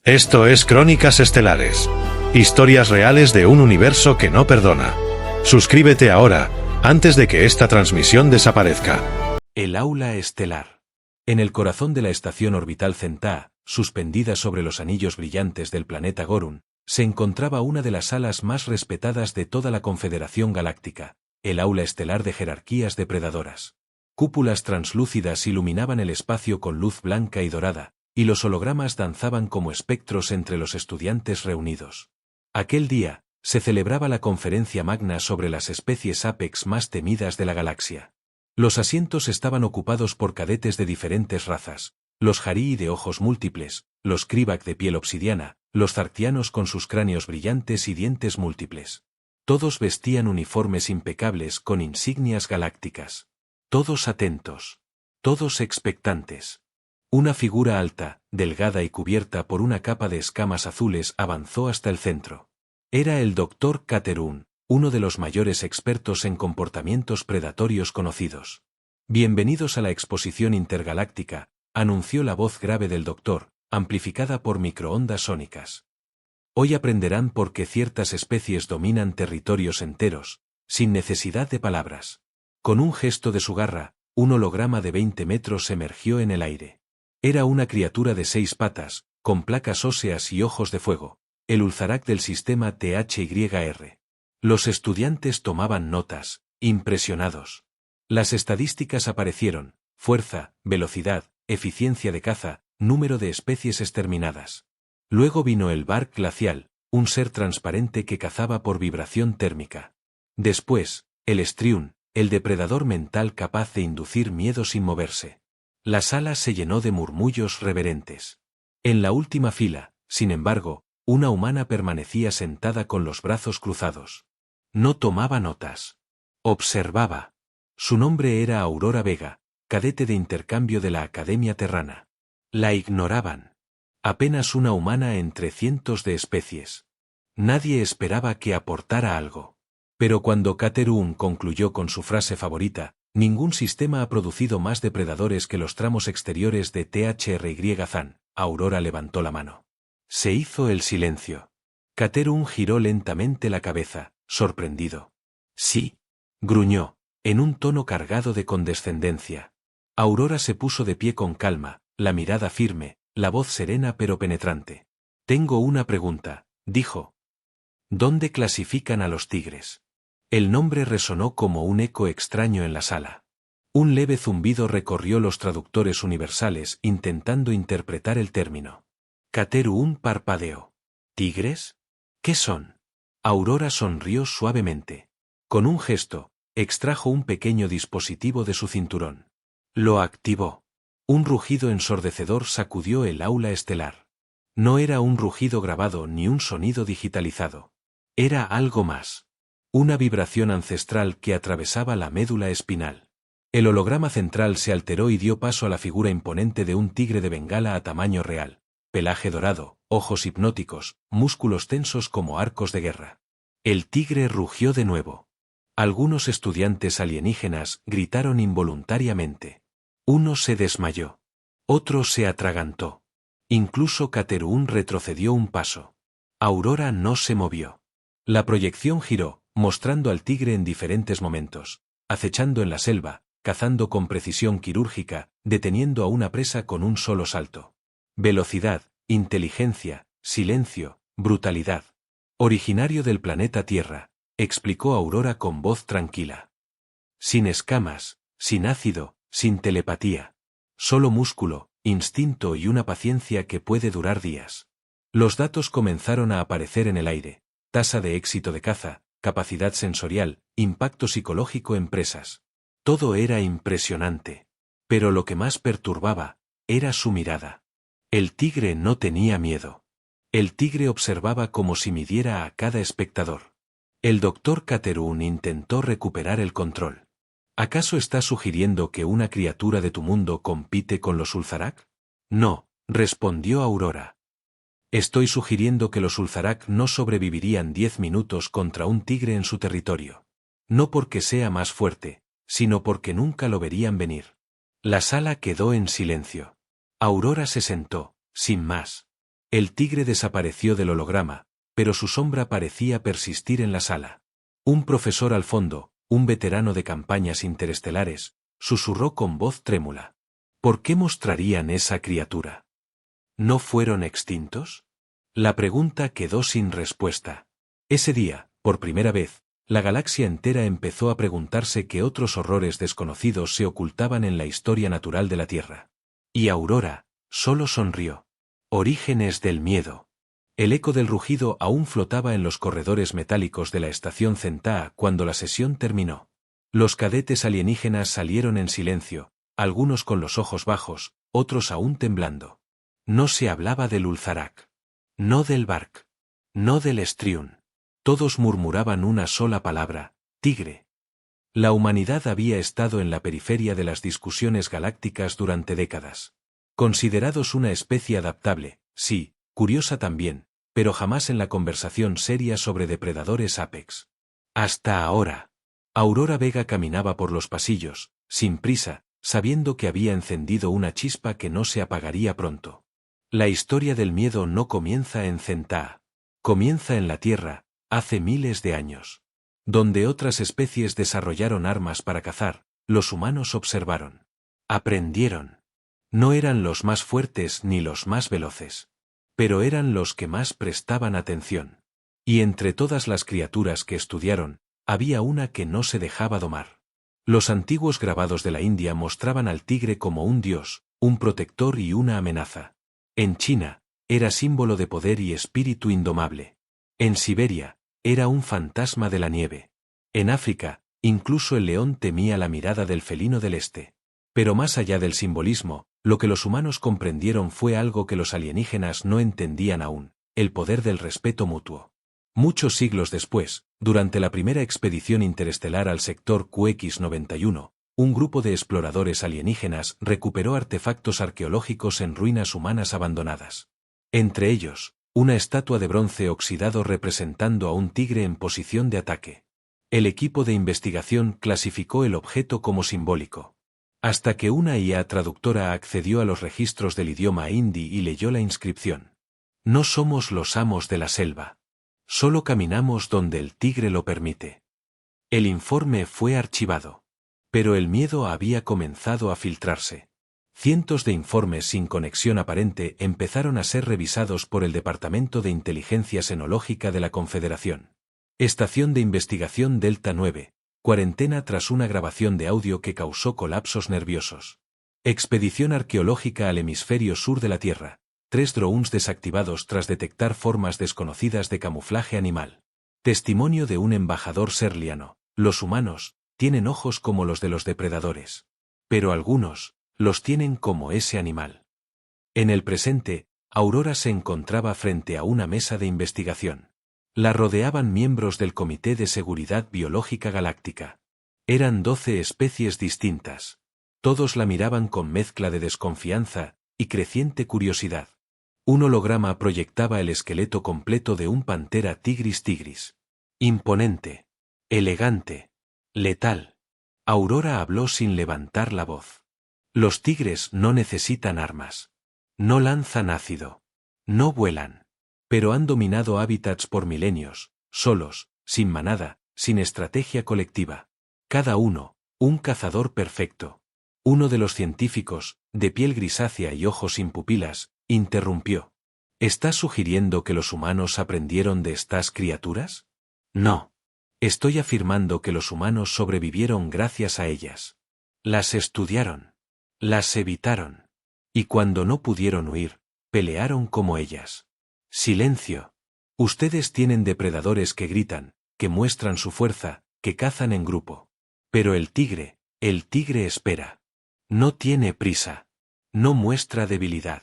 Esto es Crónicas Estelares. Historias reales de un universo que no perdona. Suscríbete ahora, antes de que esta transmisión desaparezca. El aula estelar. En el corazón de la estación orbital Centaur, suspendida sobre los anillos brillantes del planeta Gorun, se encontraba una de las salas más respetadas de toda la Confederación Galáctica, el aula estelar de jerarquías depredadoras. Cúpulas translúcidas iluminaban el espacio con luz blanca y dorada, y los hologramas danzaban como espectros entre los estudiantes reunidos. Aquel día, se celebraba la conferencia magna sobre las especies Apex más temidas de la galaxia. Los asientos estaban ocupados por cadetes de diferentes razas, los Jarii de ojos múltiples, los Krivak de piel obsidiana, los Zartianos con sus cráneos brillantes y dientes múltiples. Todos vestían uniformes impecables con insignias galácticas. Todos atentos. Todos expectantes. Una figura alta, delgada y cubierta por una capa de escamas azules avanzó hasta el centro. Era el Dr. Caterun, uno de los mayores expertos en comportamientos predatorios conocidos. Bienvenidos a la exposición intergaláctica, anunció la voz grave del doctor, amplificada por microondas sónicas. Hoy aprenderán por qué ciertas especies dominan territorios enteros, sin necesidad de palabras. Con un gesto de su garra, un holograma de 20 metros emergió en el aire. Era una criatura de 6 patas, con placas óseas y ojos de fuego, el Ulzarak del sistema THYR. Los estudiantes tomaban notas, impresionados. Las estadísticas aparecieron: fuerza, velocidad, eficiencia de caza, número de especies exterminadas. Luego vino el Bark glacial, un ser transparente que cazaba por vibración térmica. Después, el Striun, el depredador mental capaz de inducir miedo sin moverse. La sala se llenó de murmullos reverentes. En la última fila, sin embargo, una humana permanecía sentada con los brazos cruzados. No tomaba notas. Observaba. Su nombre era Aurora Vega, cadete de intercambio de la Academia Terrana. La ignoraban. Apenas una humana entre cientos de especies. Nadie esperaba que aportara algo. Pero cuando Caterun concluyó con su frase favorita, ningún sistema ha producido más depredadores que los tramos exteriores de THRY-Zan, Aurora levantó la mano. Se hizo el silencio. Caterun giró lentamente la cabeza, sorprendido. Sí, gruñó, en un tono cargado de condescendencia. Aurora se puso de pie con calma, la mirada firme, la voz serena pero penetrante. Tengo una pregunta, dijo. ¿Dónde clasifican a los tigres? El nombre resonó como un eco extraño en la sala. Un leve zumbido recorrió los traductores universales intentando interpretar el término. Caterun parpadeó. ¿Tigres? ¿Qué son? Aurora sonrió suavemente. Con un gesto, extrajo un pequeño dispositivo de su cinturón. Lo activó. Un rugido ensordecedor sacudió el aula estelar. No era un rugido grabado ni un sonido digitalizado. Era algo más. Una vibración ancestral que atravesaba la médula espinal. El holograma central se alteró y dio paso a la figura imponente de un tigre de Bengala a tamaño real. Pelaje dorado, ojos hipnóticos, músculos tensos como arcos de guerra. El tigre rugió de nuevo. Algunos estudiantes alienígenas gritaron involuntariamente. Uno se desmayó. Otro se atragantó. Incluso Caterun retrocedió un paso. Aurora no se movió. La proyección giró, mostrando al tigre en diferentes momentos, acechando en la selva, cazando con precisión quirúrgica, deteniendo a una presa con un solo salto. Velocidad, inteligencia, silencio, brutalidad. Originario del planeta Tierra, explicó Aurora con voz tranquila. Sin escamas, sin ácido, sin telepatía. Solo músculo, instinto y una paciencia que puede durar días. Los datos comenzaron a aparecer en el aire: tasa de éxito de caza, capacidad sensorial, impacto psicológico en presas. Todo era impresionante. Pero lo que más perturbaba era su mirada. El tigre no tenía miedo. El tigre observaba como si midiera a cada espectador. El Dr. Caterun intentó recuperar el control. ¿Acaso estás sugiriendo que una criatura de tu mundo compite con los Ulzarak? No, respondió Aurora. Estoy sugiriendo que los Ulzarak no sobrevivirían 10 minutos contra un tigre en su territorio. No porque sea más fuerte, sino porque nunca lo verían venir. La sala quedó en silencio. Aurora se sentó, sin más. El tigre desapareció del holograma, pero su sombra parecía persistir en la sala. Un profesor al fondo, un veterano de campañas interestelares, susurró con voz trémula. ¿Por qué mostrarían esa criatura? ¿No fueron extintos? La pregunta quedó sin respuesta. Ese día, por primera vez, la galaxia entera empezó a preguntarse qué otros horrores desconocidos se ocultaban en la historia natural de la Tierra. Y Aurora solo sonrió. Orígenes del miedo. El eco del rugido aún flotaba en los corredores metálicos de la estación Centaa cuando la sesión terminó. Los cadetes alienígenas salieron en silencio, algunos con los ojos bajos, otros aún temblando. No se hablaba del Ulzarak. No del Bark. No del Striun. Todos murmuraban una sola palabra: tigre. La humanidad había estado en la periferia de las discusiones galácticas durante décadas. Considerados una especie adaptable, sí, curiosa también, pero jamás en la conversación seria sobre depredadores apex. Hasta ahora. Aurora Vega caminaba por los pasillos, sin prisa, sabiendo que había encendido una chispa que no se apagaría pronto. La historia del miedo no comienza en Centaa. Comienza en la Tierra, hace miles de años. Donde otras especies desarrollaron armas para cazar, los humanos observaron. Aprendieron. No eran los más fuertes ni los más veloces. Pero eran los que más prestaban atención. Y entre todas las criaturas que estudiaron, había una que no se dejaba domar. Los antiguos grabados de la India mostraban al tigre como un dios, un protector y una amenaza. En China, era símbolo de poder y espíritu indomable. En Siberia, era un fantasma de la nieve. En África, incluso el león temía la mirada del felino del este. Pero más allá del simbolismo, lo que los humanos comprendieron fue algo que los alienígenas no entendían aún: el poder del respeto mutuo. Muchos siglos después, durante la primera expedición interestelar al sector QX91, un grupo de exploradores alienígenas recuperó artefactos arqueológicos en ruinas humanas abandonadas. Entre ellos, una estatua de bronce oxidado representando a un tigre en posición de ataque. El equipo de investigación clasificó el objeto como simbólico. Hasta que una IA traductora accedió a los registros del idioma hindi y leyó la inscripción. No somos los amos de la selva. Solo caminamos donde el tigre lo permite. El informe fue archivado. Pero el miedo había comenzado a filtrarse. Cientos de informes sin conexión aparente empezaron a ser revisados por el Departamento de Inteligencia Xenológica de la Confederación. Estación de Investigación Delta 9. Cuarentena tras una grabación de audio que causó colapsos nerviosos. Expedición arqueológica al hemisferio sur de la Tierra. 3 drones desactivados tras detectar formas desconocidas de camuflaje animal. Testimonio de un embajador serliano. Los humanos tienen ojos como los de los depredadores. Pero algunos los tienen como ese animal. En el presente, Aurora se encontraba frente a una mesa de investigación. La rodeaban miembros del Comité de Seguridad Biológica Galáctica. Eran 12 especies distintas. Todos la miraban con mezcla de desconfianza y creciente curiosidad. Un holograma proyectaba el esqueleto completo de un Panthera tigris tigris. Imponente. Elegante. Letal. Aurora habló sin levantar la voz. Los tigres no necesitan armas. No lanzan ácido. No vuelan. Pero han dominado hábitats por milenios, solos, sin manada, sin estrategia colectiva. Cada uno, un cazador perfecto. Uno de los científicos, de piel grisácea y ojos sin pupilas, interrumpió. ¿Estás sugiriendo que los humanos aprendieron de estas criaturas? No. Estoy afirmando que los humanos sobrevivieron gracias a ellas. Las estudiaron. Las evitaron. Y cuando no pudieron huir, pelearon como ellas. Silencio. Ustedes tienen depredadores que gritan, que muestran su fuerza, que cazan en grupo. Pero el tigre espera. No tiene prisa. No muestra debilidad.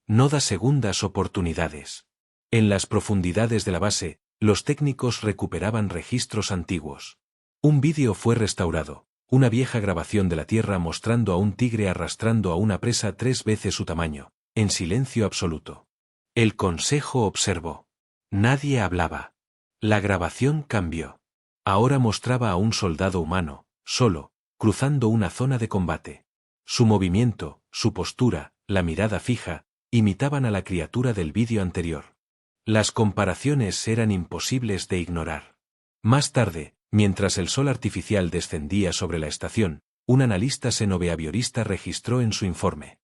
No da segundas oportunidades. En las profundidades de la base, los técnicos recuperaban registros antiguos. Un vídeo fue restaurado, una vieja grabación de la Tierra mostrando a un tigre arrastrando a una presa 3 veces su tamaño, en silencio absoluto. El consejo observó. Nadie hablaba. La grabación cambió. Ahora mostraba a un soldado humano, solo, cruzando una zona de combate. Su movimiento, su postura, la mirada fija, imitaban a la criatura del vídeo anterior. Las comparaciones eran imposibles de ignorar. Más tarde, mientras el sol artificial descendía sobre la estación, un analista xenobehaviorista registró en su informe: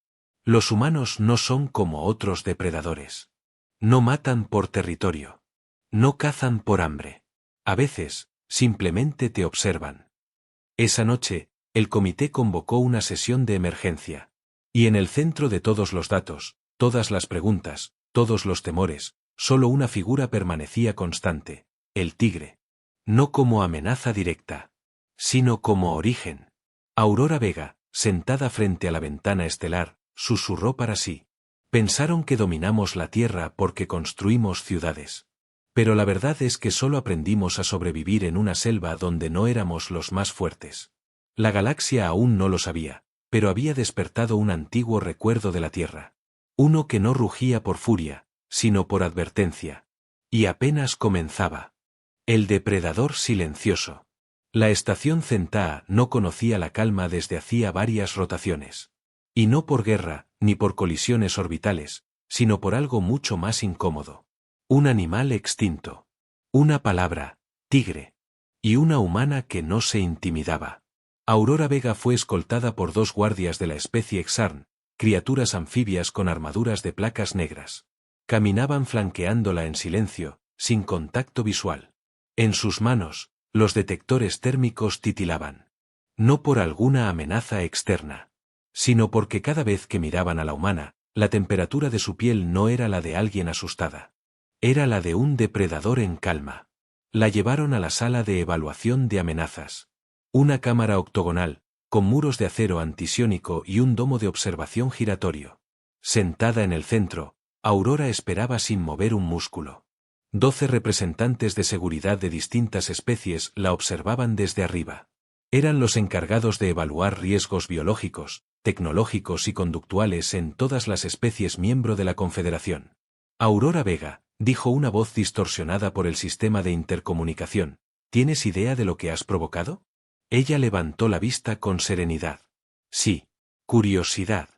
los humanos no son como otros depredadores. No matan por territorio. No cazan por hambre. A veces, simplemente te observan. Esa noche, el comité convocó una sesión de emergencia. Y en el centro de todos los datos, todas las preguntas, todos los temores, solo una figura permanecía constante: el tigre. No como amenaza directa, sino como origen. Aurora Vega, sentada frente a la ventana estelar, susurró para sí: pensaron que dominamos la Tierra porque construimos ciudades. Pero la verdad es que solo aprendimos a sobrevivir en una selva donde no éramos los más fuertes. La galaxia aún no lo sabía, pero había despertado un antiguo recuerdo de la Tierra. Uno que no rugía por furia, sino por advertencia. Y apenas comenzaba. El depredador silencioso. La estación Centaa no conocía la calma desde hacía varias rotaciones. Y no por guerra, ni por colisiones orbitales, sino por algo mucho más incómodo. Un animal extinto. Una palabra: tigre. Y una humana que no se intimidaba. Aurora Vega fue escoltada por 2 guardias de la especie Xarn, criaturas anfibias con armaduras de placas negras. Caminaban flanqueándola en silencio, sin contacto visual. En sus manos, los detectores térmicos titilaban. No por alguna amenaza externa, sino porque cada vez que miraban a la humana, la temperatura de su piel no era la de alguien asustada. Era la de un depredador en calma. La llevaron a la sala de evaluación de amenazas. Una cámara octogonal, con muros de acero antisiónico y un domo de observación giratorio. Sentada en el centro, Aurora esperaba sin mover un músculo. 12 representantes de seguridad de distintas especies la observaban desde arriba. Eran los encargados de evaluar riesgos biológicos, tecnológicos y conductuales en todas las especies miembro de la Confederación. Aurora Vega, dijo una voz distorsionada por el sistema de intercomunicación, ¿tienes idea de lo que has provocado? Ella levantó la vista con serenidad. Sí, curiosidad.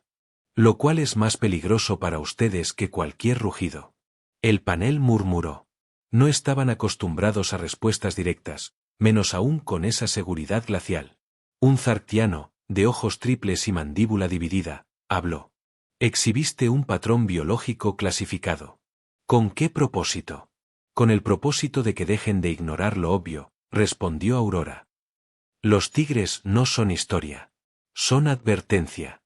Lo cual es más peligroso para ustedes que cualquier rugido. El panel murmuró. No estaban acostumbrados a respuestas directas, menos aún con esa seguridad glacial. Un zartiano, de ojos triples y mandíbula dividida, habló. Exhibiste un patrón biológico clasificado. ¿Con qué propósito? Con el propósito de que dejen de ignorar lo obvio, respondió Aurora. Los tigres no son historia. Son advertencia.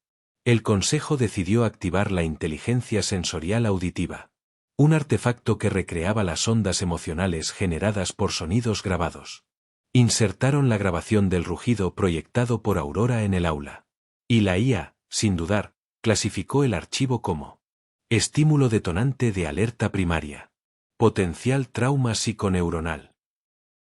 El Consejo decidió activar la inteligencia sensorial auditiva. Un artefacto que recreaba las ondas emocionales generadas por sonidos grabados. Insertaron la grabación del rugido proyectado por Aurora en el aula. Y la IA, sin dudar, clasificó el archivo como estímulo detonante de alerta primaria. Potencial trauma psiconeuronal.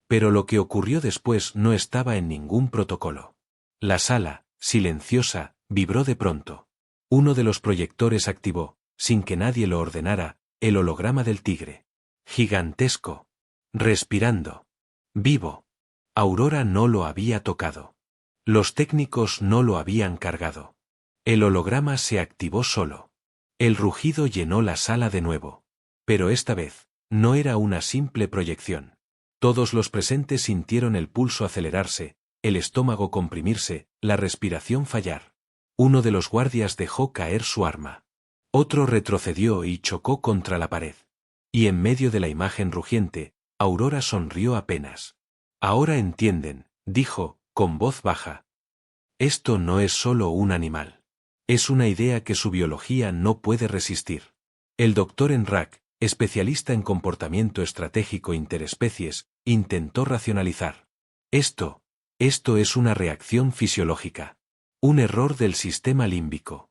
Pero lo que ocurrió después no estaba en ningún protocolo. La sala, silenciosa, vibró de pronto. Uno de los proyectores activó, sin que nadie lo ordenara, el holograma del tigre. Gigantesco. Respirando. Vivo. Aurora no lo había tocado. Los técnicos no lo habían cargado. El holograma se activó solo. El rugido llenó la sala de nuevo. Pero esta vez, no era una simple proyección. Todos los presentes sintieron el pulso acelerarse, el estómago comprimirse, la respiración fallar. Uno de los guardias dejó caer su arma. Otro retrocedió y chocó contra la pared. Y en medio de la imagen rugiente, Aurora sonrió apenas. Ahora entienden, dijo, con voz baja. Esto no es solo un animal. Es una idea que su biología no puede resistir. El Dr. Enrak, especialista en comportamiento estratégico interespecies, intentó racionalizar. Esto es una reacción fisiológica. Un error del sistema límbico.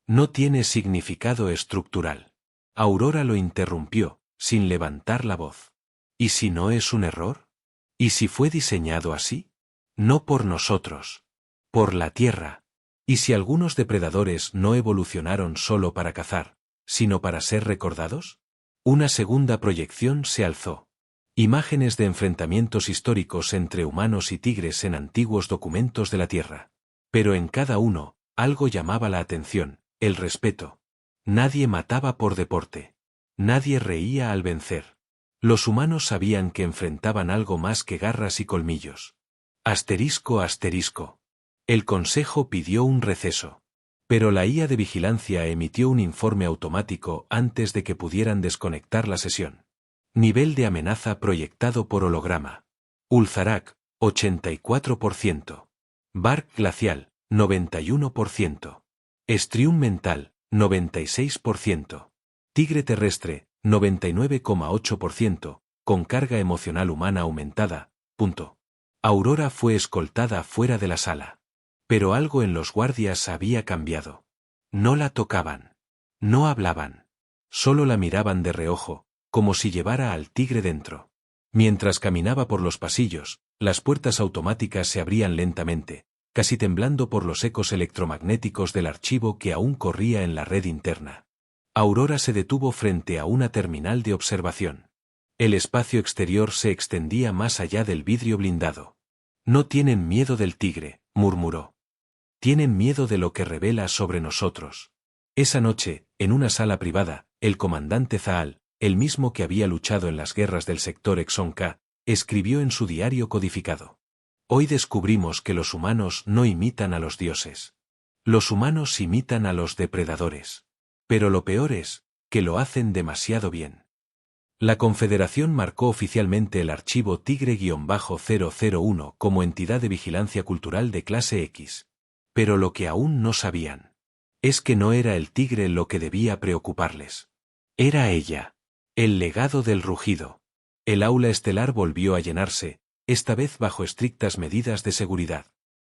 No tiene significado estructural. Aurora lo interrumpió, sin levantar la voz. ¿Y si no es un error? ¿Y si fue diseñado así? No por nosotros. Por la Tierra. ¿Y si algunos depredadores no evolucionaron solo para cazar, sino para ser recordados? Una segunda proyección se alzó. Imágenes de enfrentamientos históricos entre humanos y tigres en antiguos documentos de la Tierra. Pero en cada uno, algo llamaba la atención, el respeto. Nadie mataba por deporte. Nadie reía al vencer. Los humanos sabían que enfrentaban algo más que garras y colmillos. Asterisco. El consejo pidió un receso. Pero la IA de vigilancia emitió un informe automático antes de que pudieran desconectar la sesión. Nivel de amenaza proyectado por holograma. Ulzarak, 84%. Bark glacial, 91%. Estrium mental, 96%. Tigre terrestre, 99,8%, con carga emocional humana aumentada. Aurora fue escoltada fuera de la sala. Pero algo en los guardias había cambiado. No la tocaban. No hablaban. Solo la miraban de reojo, como si llevara al tigre dentro. Mientras caminaba por los pasillos, las puertas automáticas se abrían lentamente, casi temblando por los ecos electromagnéticos del archivo que aún corría en la red interna. Aurora se detuvo frente a una terminal de observación. El espacio exterior se extendía más allá del vidrio blindado. No tienen miedo del tigre, murmuró. Tienen miedo de lo que revela sobre nosotros. Esa noche, en una sala privada, el comandante Zaal, el mismo que había luchado en las guerras del sector Exon-K, escribió en su diario codificado. Hoy descubrimos que los humanos no imitan a los dioses. Los humanos imitan a los depredadores. Pero lo peor es, que lo hacen demasiado bien. La Confederación marcó oficialmente el archivo Tigre-001 como entidad de vigilancia cultural de clase X. Pero lo que aún no sabían es que no era el tigre lo que debía preocuparles. Era ella. El legado del rugido. El aula estelar volvió a llenarse, esta vez bajo estrictas medidas de seguridad.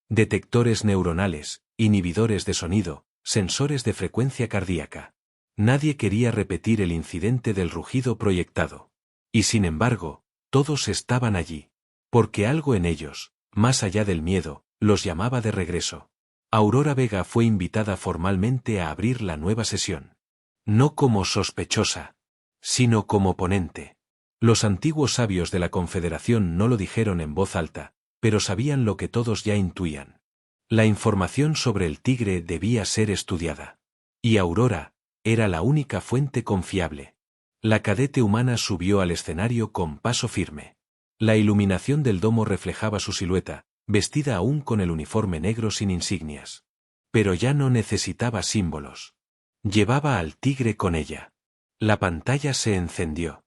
Detectores neuronales, inhibidores de sonido, sensores de frecuencia cardíaca. Nadie quería repetir el incidente del rugido proyectado. Y sin embargo, todos estaban allí. Porque algo en ellos, más allá del miedo, los llamaba de regreso. Aurora Vega fue invitada formalmente a abrir la nueva sesión. No como sospechosa, sino como ponente. Los antiguos sabios de la Confederación no lo dijeron en voz alta, pero sabían lo que todos ya intuían. La información sobre el tigre debía ser estudiada. Y Aurora era la única fuente confiable. La cadete humana subió al escenario con paso firme. La iluminación del domo reflejaba su silueta, vestida aún con el uniforme negro sin insignias. Pero ya no necesitaba símbolos. Llevaba al tigre con ella. La pantalla se encendió.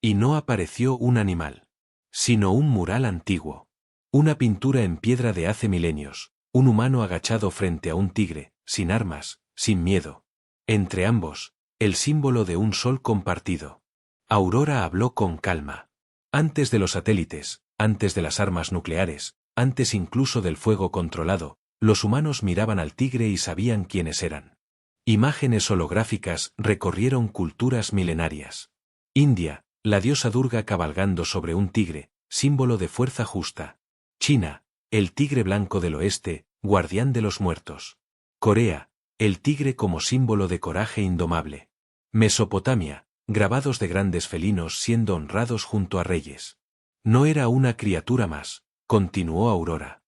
Y no apareció un animal, sino un mural antiguo. Una pintura en piedra de hace milenios, un humano agachado frente a un tigre, sin armas, sin miedo. Entre ambos, el símbolo de un sol compartido. Aurora habló con calma. Antes de los satélites, antes de las armas nucleares, antes incluso del fuego controlado, los humanos miraban al tigre y sabían quiénes eran. Imágenes holográficas recorrieron culturas milenarias. India, la diosa Durga cabalgando sobre un tigre, símbolo de fuerza justa. China, el tigre blanco del oeste, guardián de los muertos. Corea, el tigre como símbolo de coraje indomable. Mesopotamia, grabados de grandes felinos siendo honrados junto a reyes. No era una criatura más, continuó Aurora.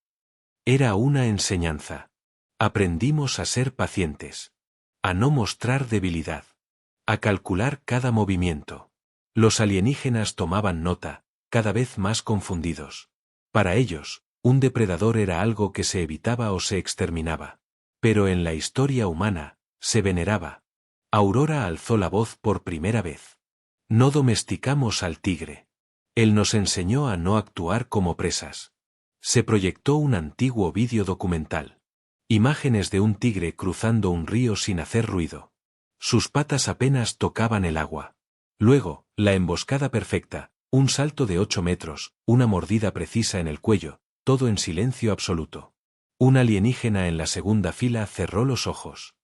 Era una enseñanza. Aprendimos a ser pacientes. A no mostrar debilidad. A calcular cada movimiento. Los alienígenas tomaban nota, cada vez más confundidos. Para ellos, un depredador era algo que se evitaba o se exterminaba. Pero en la historia humana, se veneraba. Aurora alzó la voz por primera vez. No domesticamos al tigre. Él nos enseñó a no actuar como presas. Se proyectó un antiguo vídeo documental. Imágenes de un tigre cruzando un río sin hacer ruido. Sus patas apenas tocaban el agua. Luego, la emboscada perfecta, un salto de 8 metros, una mordida precisa en el cuello, todo en silencio absoluto. Un alienígena en la segunda fila cerró los ojos.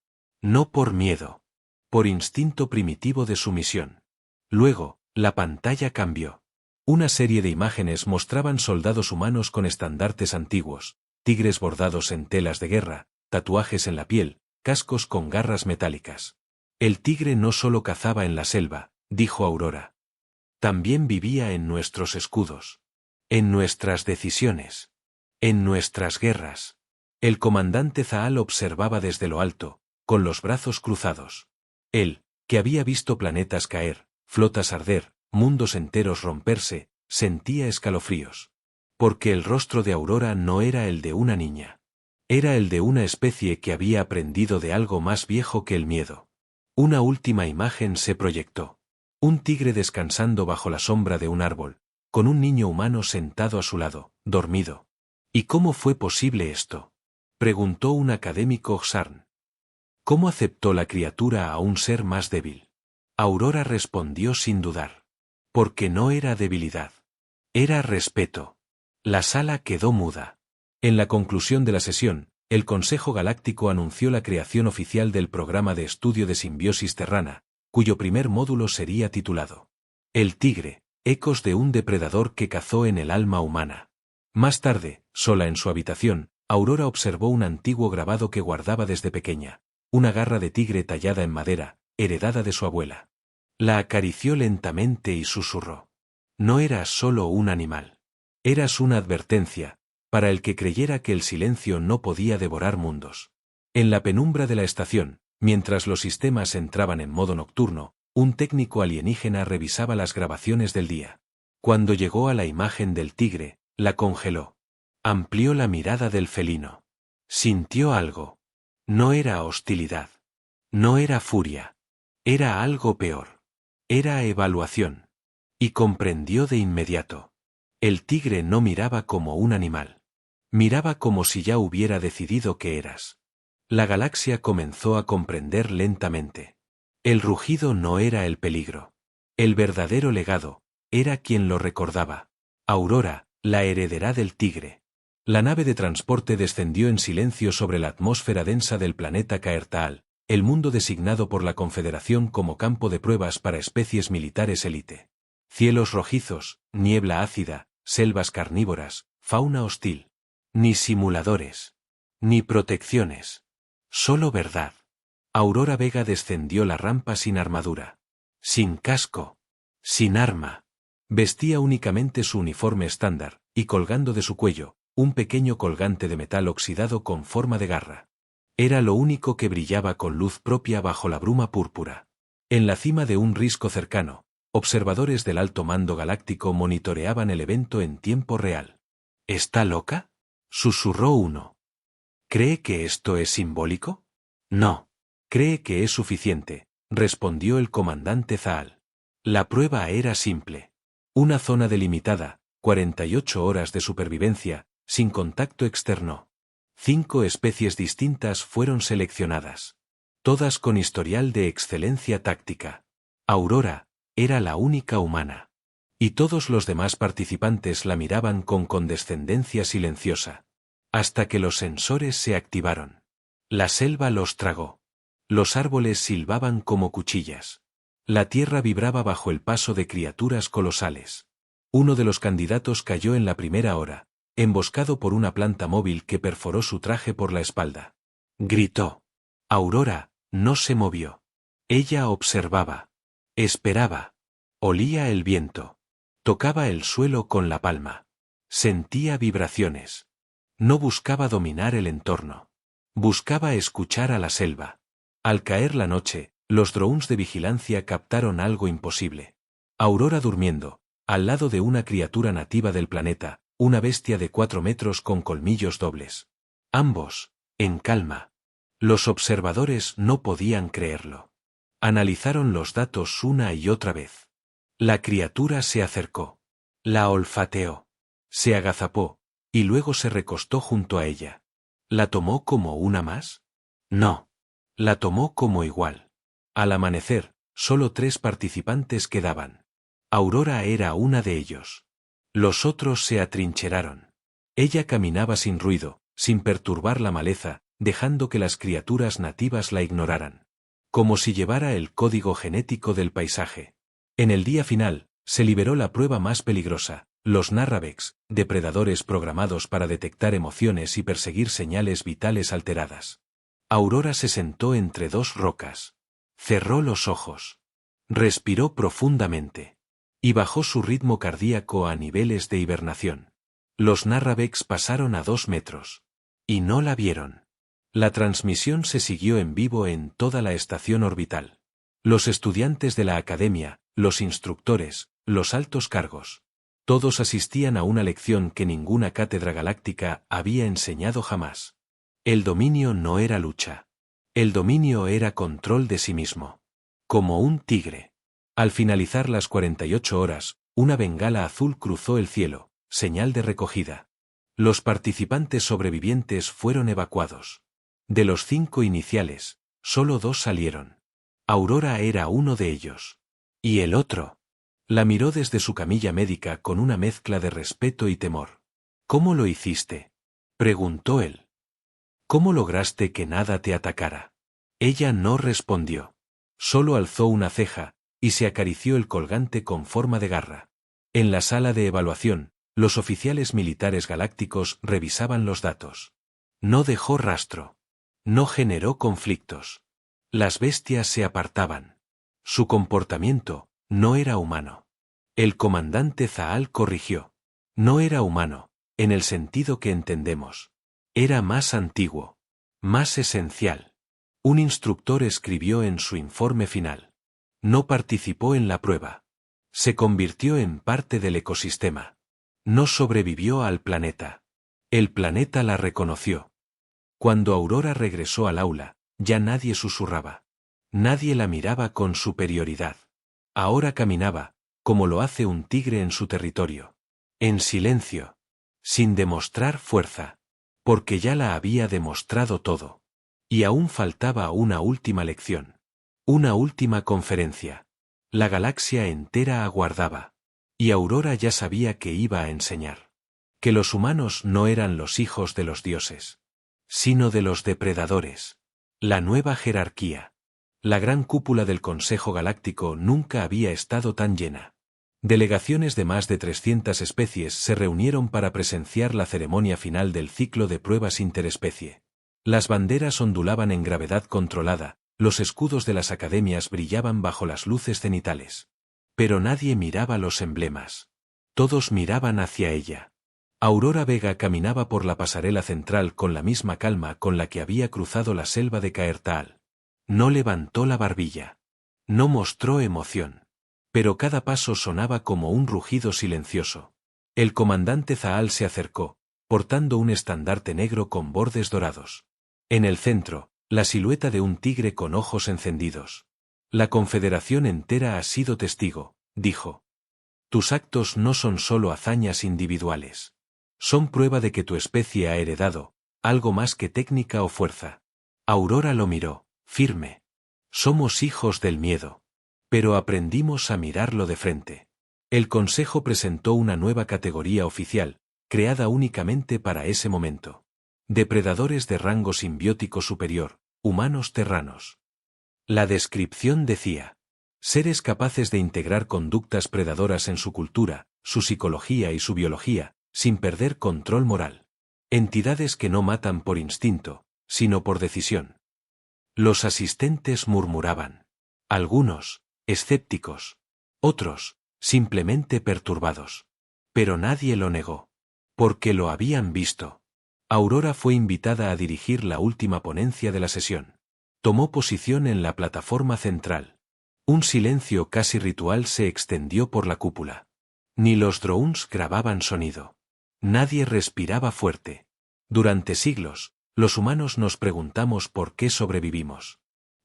No por miedo. Por instinto primitivo de sumisión. Luego, la pantalla cambió. Una serie de imágenes mostraban soldados humanos con estandartes antiguos, tigres bordados en telas de guerra, tatuajes en la piel, cascos con garras metálicas. El tigre no solo cazaba en la selva, dijo Aurora. También vivía en nuestros escudos. En nuestras decisiones. En nuestras guerras. El comandante Zaal observaba desde lo alto, con los brazos cruzados. Él, que había visto planetas caer, flotas arder, mundos enteros romperse, sentía escalofríos. Porque el rostro de Aurora no era el de una niña. Era el de una especie que había aprendido de algo más viejo que el miedo. Una última imagen se proyectó. Un tigre descansando bajo la sombra de un árbol, con un niño humano sentado a su lado, dormido. ¿Y cómo fue posible esto?, preguntó un académico Xarn. ¿Cómo aceptó la criatura a un ser más débil? Aurora respondió sin dudar. Porque no era debilidad. Era respeto. La sala quedó muda. En la conclusión de la sesión, el Consejo Galáctico anunció la creación oficial del programa de estudio de simbiosis terrana, cuyo primer módulo sería titulado El Tigre, ecos de un depredador que cazó en el alma humana. Más tarde, sola en su habitación, Aurora observó un antiguo grabado que guardaba desde pequeña, una garra de tigre tallada en madera, heredada de su abuela. La acarició lentamente y susurró. No eras solo un animal. Eras una advertencia, para el que creyera que el silencio no podía devorar mundos. En la penumbra de la estación, mientras los sistemas entraban en modo nocturno, un técnico alienígena revisaba las grabaciones del día. Cuando llegó a la imagen del tigre, la congeló. Amplió la mirada del felino. Sintió algo. No era hostilidad. No era furia. Era algo peor. Era evaluación. Y comprendió de inmediato. El tigre no miraba como un animal. Miraba como si ya hubiera decidido que eras. La galaxia comenzó a comprender lentamente. El rugido no era el peligro. El verdadero legado, era quien lo recordaba. Aurora, la heredera del tigre. La nave de transporte descendió en silencio sobre la atmósfera densa del planeta Caertaal, el mundo designado por la Confederación como campo de pruebas para especies militares élite. Cielos rojizos, niebla ácida, selvas carnívoras, fauna hostil. Ni simuladores. Ni protecciones. Solo verdad. Aurora Vega descendió la rampa sin armadura. Sin casco. Sin arma. Vestía únicamente su uniforme estándar, y colgando de su cuello, un pequeño colgante de metal oxidado con forma de garra. Era lo único que brillaba con luz propia bajo la bruma púrpura. En la cima de un risco cercano, observadores del alto mando galáctico monitoreaban el evento en tiempo real. ¿Está loca?, susurró uno. ¿Cree que esto es simbólico? No. Cree que es suficiente, respondió el comandante Zaal. La prueba era simple. Una zona delimitada, 48 horas de supervivencia, sin contacto externo. 5 especies distintas fueron seleccionadas. Todas con historial de excelencia táctica. Aurora era la única humana. Y todos los demás participantes la miraban con condescendencia silenciosa. Hasta que los sensores se activaron. La selva los tragó. Los árboles silbaban como cuchillas. La tierra vibraba bajo el paso de criaturas colosales. Uno de los candidatos cayó en la primera hora, emboscado por una planta móvil que perforó su traje por la espalda. Gritó. Aurora no se movió. Ella observaba. Esperaba. Olía el viento. Tocaba el suelo con la palma. Sentía vibraciones. No buscaba dominar el entorno. Buscaba escuchar a la selva. Al caer la noche, los drones de vigilancia captaron algo imposible. Aurora durmiendo, al lado de una criatura nativa del planeta, una bestia de 4 metros con colmillos dobles. Ambos, en calma. Los observadores no podían creerlo. Analizaron los datos una y otra vez. La criatura se acercó. La olfateó. Se agazapó, y luego se recostó junto a ella. ¿La tomó como una más? No. La tomó como igual. Al amanecer, solo 3 participantes quedaban. Aurora era una de ellos. Los otros se atrincheraron. Ella caminaba sin ruido, sin perturbar la maleza, dejando que las criaturas nativas la ignoraran. Como si llevara el código genético del paisaje. En el día final, se liberó la prueba más peligrosa, los Narravex, depredadores programados para detectar emociones y perseguir señales vitales alteradas. Aurora se sentó entre 2 rocas. Cerró los ojos. Respiró profundamente. Y bajó su ritmo cardíaco a niveles de hibernación. Los Narravex pasaron a 2 metros. Y no la vieron. La transmisión se siguió en vivo en toda la estación orbital. Los estudiantes de la academia, los instructores, los altos cargos. Todos asistían a una lección que ninguna cátedra galáctica había enseñado jamás. El dominio no era lucha. El dominio era control de sí mismo. Como un tigre. Al finalizar las 48 horas, una bengala azul cruzó el cielo, señal de recogida. Los participantes sobrevivientes fueron evacuados. De los 5 iniciales, solo 2 salieron. Aurora era uno de ellos. ¿Y el otro? La miró desde su camilla médica con una mezcla de respeto y temor. ¿Cómo lo hiciste?, preguntó él. ¿Cómo lograste que nada te atacara? Ella no respondió. Solo alzó una ceja, y se acarició el colgante con forma de garra. En la sala de evaluación, los oficiales militares galácticos revisaban los datos. No dejó rastro. No generó conflictos. Las bestias se apartaban. Su comportamiento no era humano. El comandante Zaal corrigió. No era humano, en el sentido que entendemos. Era más antiguo. Más esencial. Un instructor escribió en su informe final. No participó en la prueba. Se convirtió en parte del ecosistema. No sobrevivió al planeta. El planeta la reconoció. Cuando Aurora regresó al aula, ya nadie susurraba. Nadie la miraba con superioridad. Ahora caminaba, como lo hace un tigre en su territorio. En silencio. Sin demostrar fuerza. Porque ya la había demostrado todo. Y aún faltaba una última lección. Una última conferencia. La galaxia entera aguardaba. Y Aurora ya sabía que iba a enseñar. Que los humanos no eran los hijos de los dioses. Sino de los depredadores. La nueva jerarquía. La gran cúpula del Consejo Galáctico nunca había estado tan llena. Delegaciones de más de 300 especies se reunieron para presenciar la ceremonia final del ciclo de pruebas interespecie. Las banderas ondulaban en gravedad controlada, los escudos de las academias brillaban bajo las luces cenitales. Pero nadie miraba los emblemas. Todos miraban hacia ella. Aurora Vega caminaba por la pasarela central con la misma calma con la que había cruzado la selva de Caertaal. No levantó la barbilla. No mostró emoción. Pero cada paso sonaba como un rugido silencioso. El comandante Zaal se acercó, portando un estandarte negro con bordes dorados. En el centro, la silueta de un tigre con ojos encendidos. La Confederación entera ha sido testigo, dijo. Tus actos no son solo hazañas individuales. Son prueba de que tu especie ha heredado algo más que técnica o fuerza. Aurora lo miró, firme. Somos hijos del miedo. Pero aprendimos a mirarlo de frente. El Consejo presentó una nueva categoría oficial, creada únicamente para ese momento. Depredadores de rango simbiótico superior, humanos terranos. La descripción decía: seres capaces de integrar conductas predadoras en su cultura, su psicología y su biología, sin perder control moral. Entidades que no matan por instinto, sino por decisión. Los asistentes murmuraban. Algunos, escépticos. Otros, simplemente perturbados. Pero nadie lo negó. Porque lo habían visto. Aurora fue invitada a dirigir la última ponencia de la sesión. Tomó posición en la plataforma central. Un silencio casi ritual se extendió por la cúpula. Ni los drones grababan sonido. Nadie respiraba fuerte. Durante siglos, los humanos nos preguntamos por qué sobrevivimos.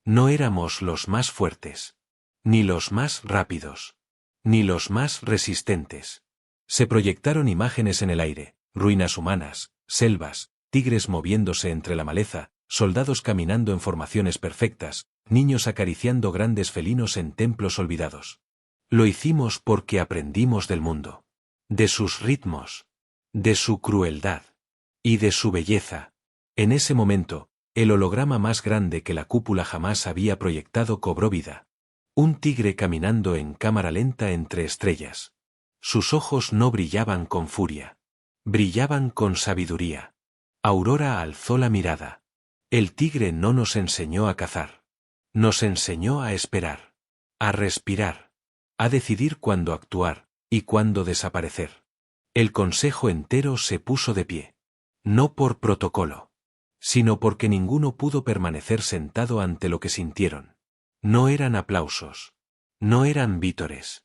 No éramos los más fuertes. Ni los más rápidos. Ni los más resistentes. Se proyectaron imágenes en el aire, ruinas humanas, selvas, tigres moviéndose entre la maleza, soldados caminando en formaciones perfectas, niños acariciando grandes felinos en templos olvidados. Lo hicimos porque aprendimos del mundo. De sus ritmos. De su crueldad. Y de su belleza. En ese momento, el holograma más grande que la cúpula jamás había proyectado cobró vida. Un tigre caminando en cámara lenta entre estrellas. Sus ojos no brillaban con furia. Brillaban con sabiduría. Aurora alzó la mirada. El tigre no nos enseñó a cazar. Nos enseñó a esperar. A respirar. A decidir cuándo actuar, y cuándo desaparecer. El consejo entero se puso de pie. No por protocolo. Sino porque ninguno pudo permanecer sentado ante lo que sintieron. No eran aplausos. No eran vítores.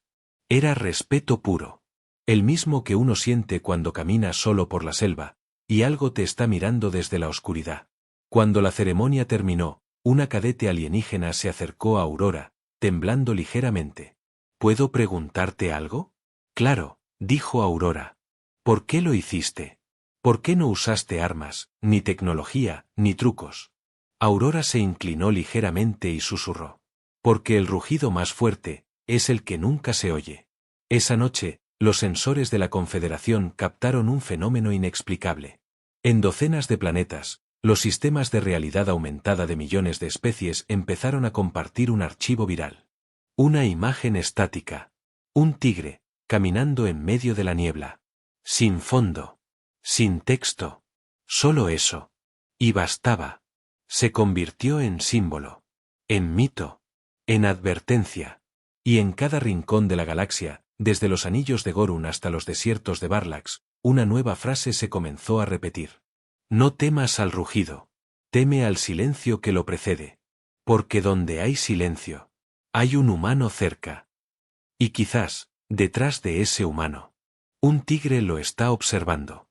Era respeto puro. El mismo que uno siente cuando camina solo por la selva, y algo te está mirando desde la oscuridad. Cuando la ceremonia terminó, una cadete alienígena se acercó a Aurora, temblando ligeramente. ¿Puedo preguntarte algo? Claro, dijo Aurora. ¿Por qué lo hiciste? ¿Por qué no usaste armas, ni tecnología, ni trucos? Aurora se inclinó ligeramente y susurró. Porque el rugido más fuerte es el que nunca se oye. Esa noche, los sensores de la Confederación captaron un fenómeno inexplicable. En docenas de planetas, los sistemas de realidad aumentada de millones de especies empezaron a compartir un archivo viral. Una imagen estática. Un tigre, caminando en medio de la niebla. Sin fondo. Sin texto. Solo eso. Y bastaba. Se convirtió en símbolo. En mito. En advertencia. Y en cada rincón de la galaxia, desde los anillos de Gorun hasta los desiertos de Barlax, una nueva frase se comenzó a repetir. No temas al rugido. Teme al silencio que lo precede. Porque donde hay silencio, hay un humano cerca. Y quizás, detrás de ese humano, un tigre lo está observando.